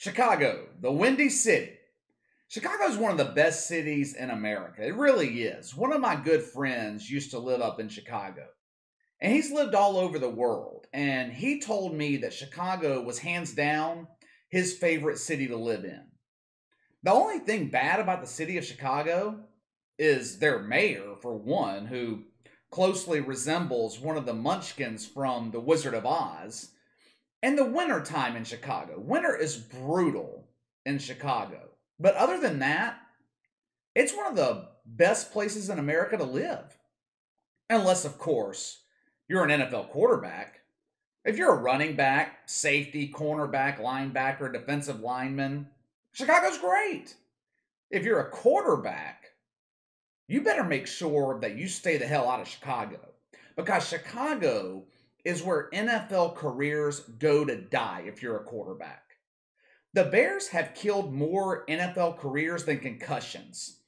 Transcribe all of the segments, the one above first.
Chicago, the Windy City. Chicago is one of the best cities in America. It really is. One of my good friends used to live up in Chicago, and he's lived all over the world. And he told me that Chicago was hands down his favorite city to live in. The only thing bad about the city of Chicago is their mayor, for one, who closely resembles one of the munchkins from The Wizard of Oz. And the winter time in Chicago. Winter is brutal in Chicago. But other than that, it's one of the best places in America to live. Unless, of course, you're an NFL quarterback. If you're a running back, safety, cornerback, linebacker, defensive lineman, Chicago's great. If you're a quarterback, you better make sure that you stay the hell out of Chicago. Because Chicago is where NFL careers go to die if you're a quarterback. The Bears have killed more NFL careers than concussions.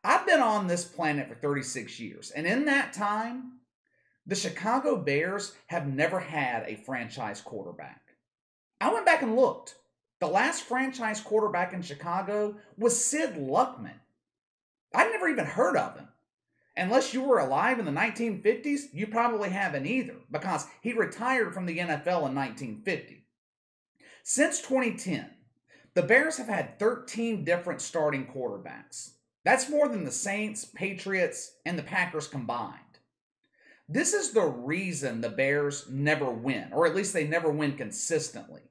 I've been on this planet for 36 years, and in that time, the Chicago Bears have never had a franchise quarterback. I went back and looked. The last franchise quarterback in Chicago was Sid Luckman. I'd never even heard of him. Unless you were alive in the 1950s, you probably haven't either, because he retired from the NFL in 1950. Since 2010, the Bears have had 13 different starting quarterbacks. That's more than the Saints, Patriots, and the Packers combined. This is the reason the Bears never win, or at least they never win consistently.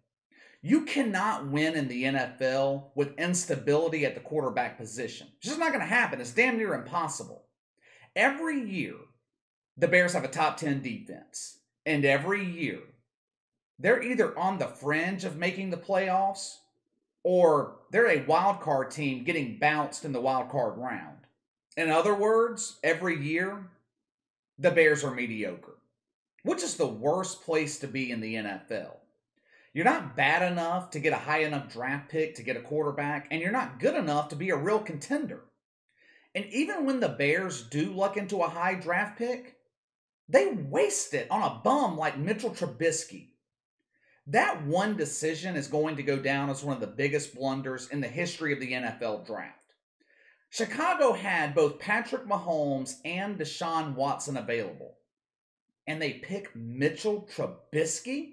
You cannot win in the NFL with instability at the quarterback position. It's just not going to happen. It's damn near impossible. Every year, the Bears have a top 10 defense. And every year, they're either on the fringe of making the playoffs, or they're a wild card team getting bounced in the wild card round. In other words, every year, the Bears are mediocre, which is the worst place to be in the NFL. You're not bad enough to get a high enough draft pick to get a quarterback, and you're not good enough to be a real contender. And even when the Bears do luck into a high draft pick, they waste it on a bum like Mitchell Trubisky. That one decision is going to go down as one of the biggest blunders in the history of the NFL draft. Chicago had both Patrick Mahomes and Deshaun Watson available, and they pick Mitchell Trubisky?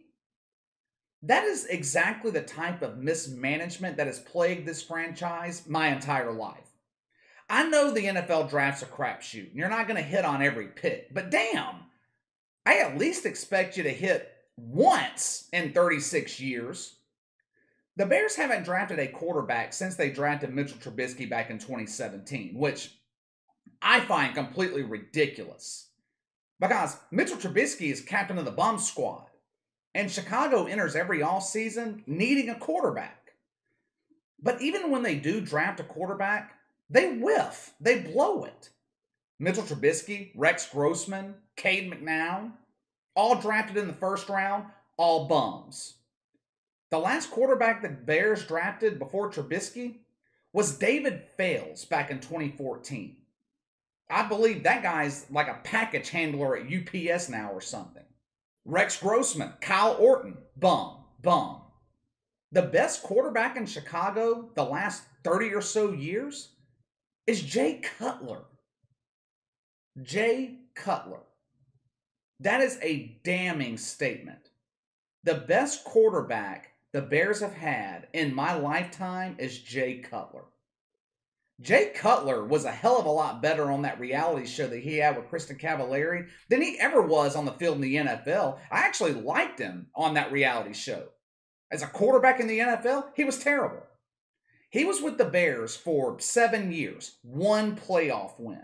That is exactly the type of mismanagement that has plagued this franchise my entire life. I know the NFL draft's a crapshoot, and you're not going to hit on every pick, but damn, I at least expect you to hit once in 36 years. The Bears haven't drafted a quarterback since they drafted Mitchell Trubisky back in 2017, which I find completely ridiculous. Because Mitchell Trubisky is captain of the bum squad, and Chicago enters every offseason needing a quarterback. But even when they do draft a quarterback, they whiff. They blow it. Mitchell Trubisky, Rex Grossman, Cade McNown, all drafted in the first round, all bums. The last quarterback the Bears drafted before Trubisky was David Fales back in 2014. I believe that guy's like a package handler at UPS now or something. Rex Grossman, Kyle Orton, bum. The best quarterback in Chicago the last 30 or so years is Jay Cutler. Jay Cutler. That is a damning statement. The best quarterback the Bears have had in my lifetime is Jay Cutler. Jay Cutler was a hell of a lot better on that reality show that he had with Kristen Cavallari than he ever was on the field in the NFL. I actually liked him on that reality show. As a quarterback in the NFL, he was terrible. He was with the Bears for 7 years, one playoff win.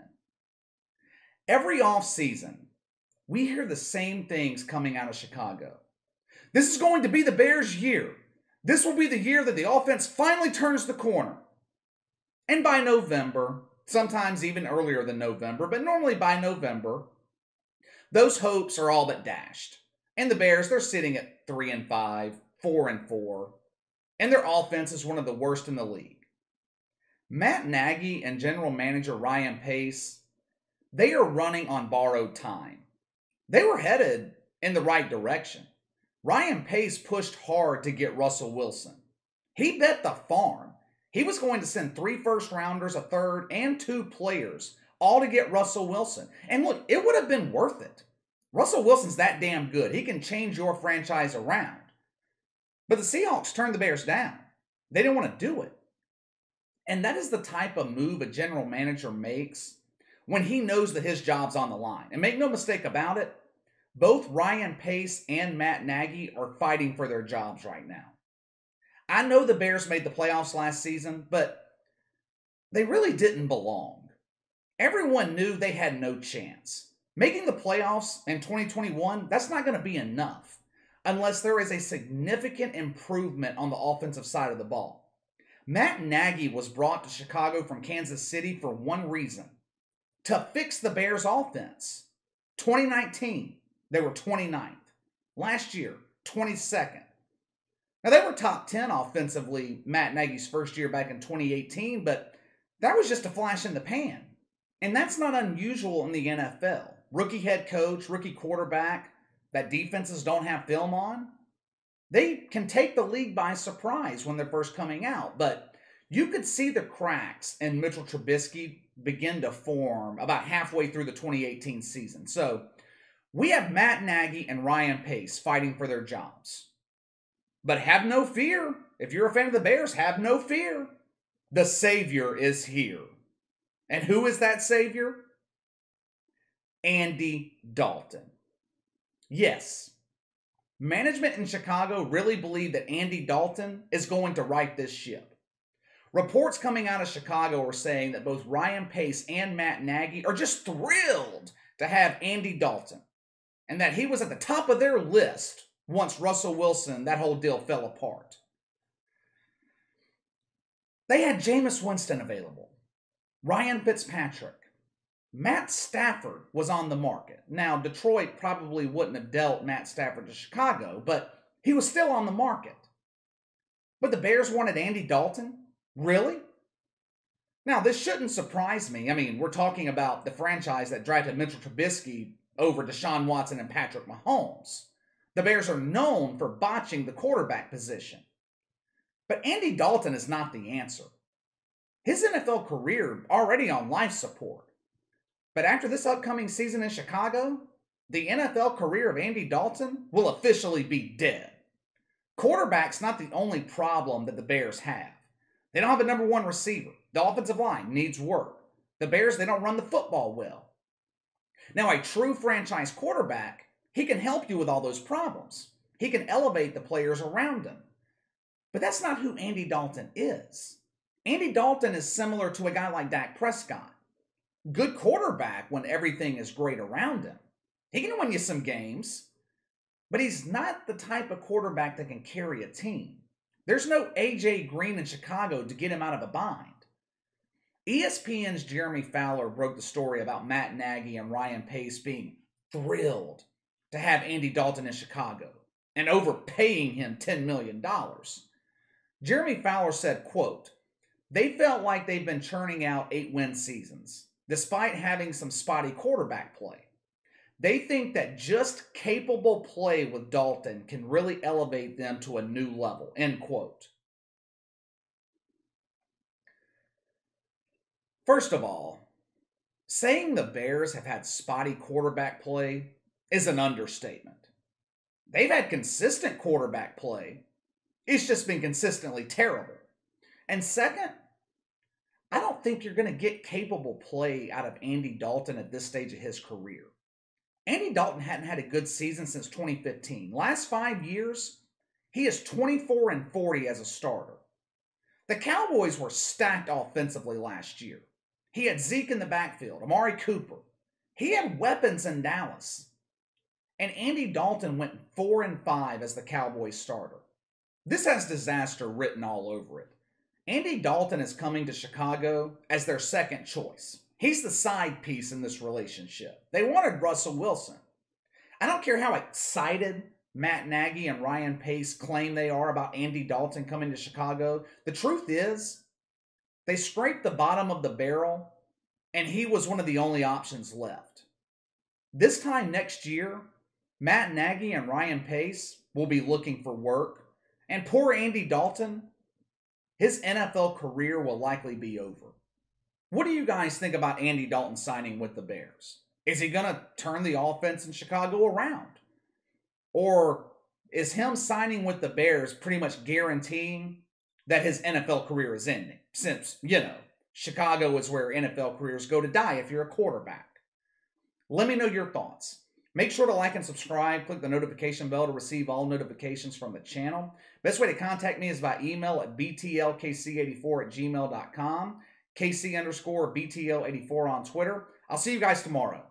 Every offseason, we hear the same things coming out of Chicago. This is going to be the Bears' year. This will be the year that the offense finally turns the corner. And by November, sometimes even earlier than November, but normally by November, those hopes are all but dashed. And the Bears, they're sitting at 3-5, 4-4, and their offense is one of the worst in the league. Matt Nagy and general manager Ryan Pace, they are running on borrowed time. They were headed in the right direction. Ryan Pace pushed hard to get Russell Wilson. He bet the farm. He was going to send 3 first-rounders, a third, and 2 players, all to get Russell Wilson. And look, it would have been worth it. Russell Wilson's that damn good. He can change your franchise around. But the Seahawks turned the Bears down. They didn't want to do it. And that is the type of move a general manager makes when he knows that his job's on the line. And make no mistake about it, both Ryan Pace and Matt Nagy are fighting for their jobs right now. I know the Bears made the playoffs last season, but they really didn't belong. Everyone knew they had no chance. Making the playoffs in 2021, that's not going to be enough unless there is a significant improvement on the offensive side of the ball. Matt Nagy was brought to Chicago from Kansas City for one reason: to fix the Bears' offense. 2019, they were 29th. Last year, 22nd. Now, they were top 10 offensively Matt Nagy's first year back in 2018, but that was just a flash in the pan. And that's not unusual in the NFL. Rookie head coach, rookie quarterback that defenses don't have film on, they can take the league by surprise when they're first coming out. But you could see the cracks in Mitchell Trubisky begin to form about halfway through the 2018 season. So we have Matt Nagy and Ryan Pace fighting for their jobs. But have no fear. If you're a fan of the Bears, have no fear. The Savior is here. And who is that Savior? Andy Dalton. Yes, management in Chicago really believe that Andy Dalton is going to right this ship. Reports coming out of Chicago are saying that both Ryan Pace and Matt Nagy are just thrilled to have Andy Dalton, and that he was at the top of their list once Russell Wilson, that whole deal fell apart. They had Jameis Winston available, Ryan Fitzpatrick. Matt Stafford was on the market. Now, Detroit probably wouldn't have dealt Matt Stafford to Chicago, but he was still on the market. But the Bears wanted Andy Dalton? Really? Now, this shouldn't surprise me. I mean, we're talking about the franchise that drafted Mitchell Trubisky over Deshaun Watson and Patrick Mahomes. The Bears are known for botching the quarterback position. But Andy Dalton is not the answer. His NFL career already on life support. But after this upcoming season in Chicago, the NFL career of Andy Dalton will officially be dead. Quarterback's not the only problem that the Bears have. They don't have a number one receiver. The offensive line needs work. The Bears, they don't run the football well. Now, a true franchise quarterback, he can help you with all those problems. He can elevate the players around him. But that's not who Andy Dalton is. Andy Dalton is similar to a guy like Dak Prescott. Good quarterback when everything is great around him. He can win you some games, but he's not the type of quarterback that can carry a team. There's no A.J. Green in Chicago to get him out of a bind. ESPN's Jeremy Fowler broke the story about Matt Nagy and Ryan Pace being thrilled to have Andy Dalton in Chicago and overpaying him $10 million. Jeremy Fowler said, quote, "They felt like they've been churning out 8-win seasons, despite having some spotty quarterback play. They think that just capable play with Dalton can really elevate them to a new level," end quote. First of all, saying the Bears have had spotty quarterback play is an understatement. They've had consistent quarterback play. It's just been consistently terrible. And second, I don't think you're going to get capable play out of Andy Dalton at this stage of his career. Andy Dalton hadn't had a good season since 2015. Last 5 years, he is 24-40 as a starter. The Cowboys were stacked offensively last year. He had Zeke in the backfield, Amari Cooper. He had weapons in Dallas. And Andy Dalton went 4-5 as the Cowboys starter. This has disaster written all over it. Andy Dalton is coming to Chicago as their second choice. He's the side piece in this relationship. They wanted Russell Wilson. I don't care how excited Matt Nagy and Ryan Pace claim they are about Andy Dalton coming to Chicago. The truth is, they scraped the bottom of the barrel, and he was one of the only options left. This time next year, Matt Nagy and Ryan Pace will be looking for work, and poor Andy Dalton, his NFL career will likely be over. What do you guys think about Andy Dalton signing with the Bears? Is he going to turn the offense in Chicago around? Or is him signing with the Bears pretty much guaranteeing that his NFL career is ending? Since, Chicago is where NFL careers go to die if you're a quarterback. Let me know your thoughts. Make sure to like and subscribe. Click the notification bell to receive all notifications from the channel. Best way to contact me is by email at btlkc84@gmail.com. KC_BTL84 on Twitter. I'll see you guys tomorrow.